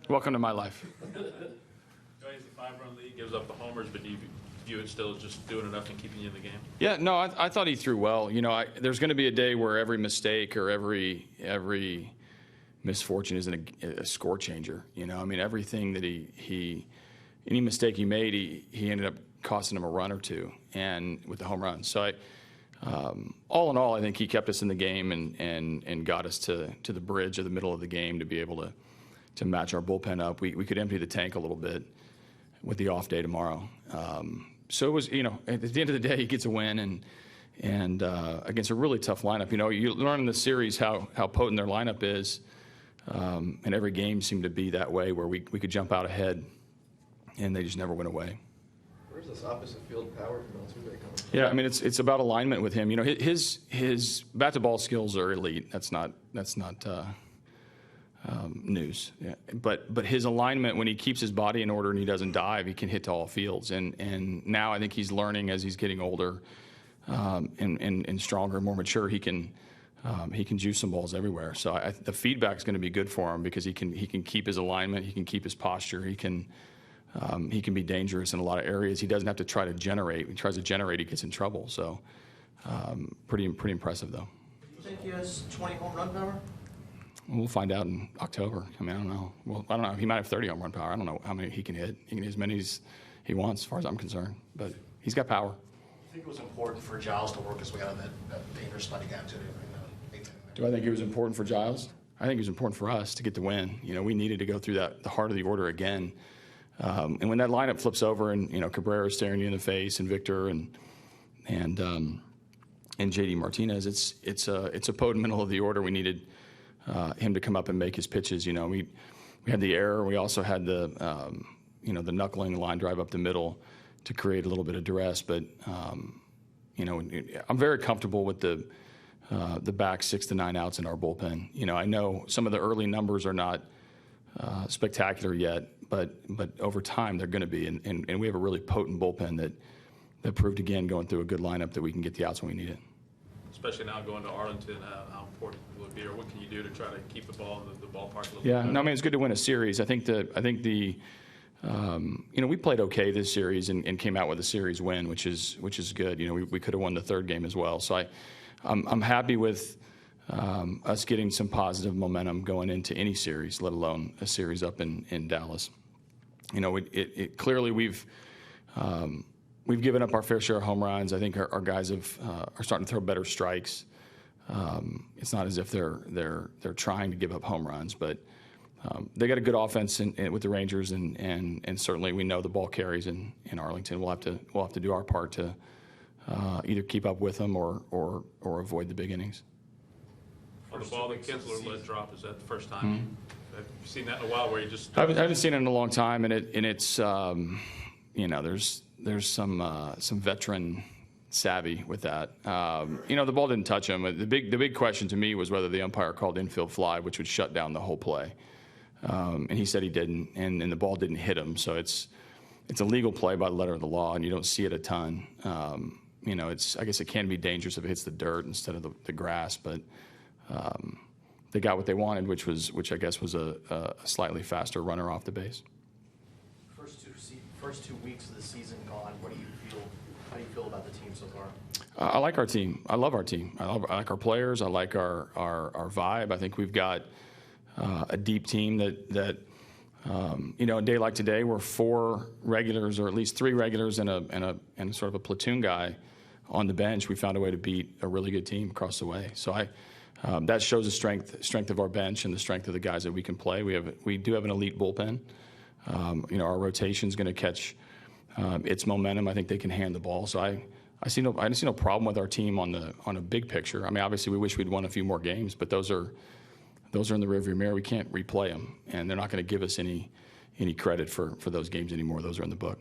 Welcome to my life. It's a 5-run lead, gives up the homers, but do you view it still as just doing enough and keeping you in the game? Yeah, no, I thought he threw well. You know, there's going to be a day where every mistake or every misfortune isn't a score changer. You know, I mean, everything that any mistake he made, he ended up costing him a run or two, and with the home run. So all in all, I think he kept us in the game and got us to the bridge of the middle of the game to be able to match our bullpen up. We could empty the tank a little bit with the off day tomorrow. So it was, you know, at the end of the day, he gets a win and against a really tough lineup. You know, you learn in the series how potent their lineup is, and every game seemed to be that way where we could jump out ahead, and they just never went away. Where's this opposite field power from Altuve coming from? Yeah, I mean it's about alignment with him. You know, his bat to ball skills are elite. That's not news. Yeah. But his alignment, when he keeps his body in order and he doesn't dive, he can hit to all fields. And now I think he's learning as he's getting older and stronger and more mature. He can juice some balls everywhere. So the feedback's going to be good for him because he can keep his alignment, he can keep his posture, he can be dangerous in a lot of areas. He doesn't have to try to generate. When he tries to generate, he gets in trouble. So pretty impressive though. Do you think he has 20 home run power? We'll find out in October. I mean, I don't know. Well, I don't know. He might have 30 home run power. I don't know how many he can hit. He can hit as many as he wants, as far as I'm concerned. But he's got power. I think it was important for Giles to work his way out of that dangerous spot he got to. Do I think it was important for Giles? I think it was important for us to get the win. You know, we needed to go through the heart of the order again. And when that lineup flips over and, you know, Cabrera's staring you in the face and Victor and J.D. Martinez, it's a potent middle of the order. We needed him to come up and make his pitches. You know, we had the error. We also had the knuckling line drive up the middle to create a little bit of duress. But you know, I'm very comfortable with the back 6 to 9 outs in our bullpen. You know, I know some of the early numbers are not spectacular yet, but over time they're going to be. And we have a really potent bullpen that proved again going through a good lineup that we can get the outs when we need it. Especially now going to Arlington, how important will it be, or what can you do to try to keep the ball in the ballpark a little bit? Yeah, no, I mean, it's good to win a series. I think you know, we played okay this series and came out with a series win, which is good. You know, we could have won the third game as well. So I'm happy with us getting some positive momentum going into any series, let alone a series up in Dallas. You know, it clearly we've given up our fair share of home runs. I think our guys are starting to throw better strikes. It's not as if they're trying to give up home runs, but they got a good offense with the Rangers, and certainly we know the ball carries in Arlington. We'll have to do our part to either keep up with them or avoid the big innings. On the ball, the Kinsler let drop. Is that the first time? Mm-hmm. Have you seen that in a while? Where you just I haven't seen it in a long time, and it's you know, there's some veteran savvy with that. You know, the ball didn't touch him. The big question to me was whether the umpire called infield fly, which would shut down the whole play. And he said he didn't, and the ball didn't hit him. So it's a legal play by the letter of the law, and you don't see it a ton. You know, I guess it can be dangerous if it hits the dirt instead of the grass, but they got what they wanted, which I guess was a slightly faster runner off the base. First 2 weeks of the season gone, what do you feel? How do you feel about the team so far? I like our team. I love our team. I like our players. I like our vibe. I think we've got a deep team that you know, a day like today, we're 4 regulars, or at least 3 regulars and sort of a platoon guy on the bench. We found a way to beat a really good team across the way. So that shows the strength of our bench and the strength of the guys that we can play. We do have an elite bullpen. You know, our rotation's going to catch its momentum. I think they can hand the ball. So I see no problem with our team on a big picture. I mean, obviously we wish we'd won a few more games, but those are in the rearview mirror. We can't replay them, and they're not going to give us any credit for those games anymore. Those are in the book.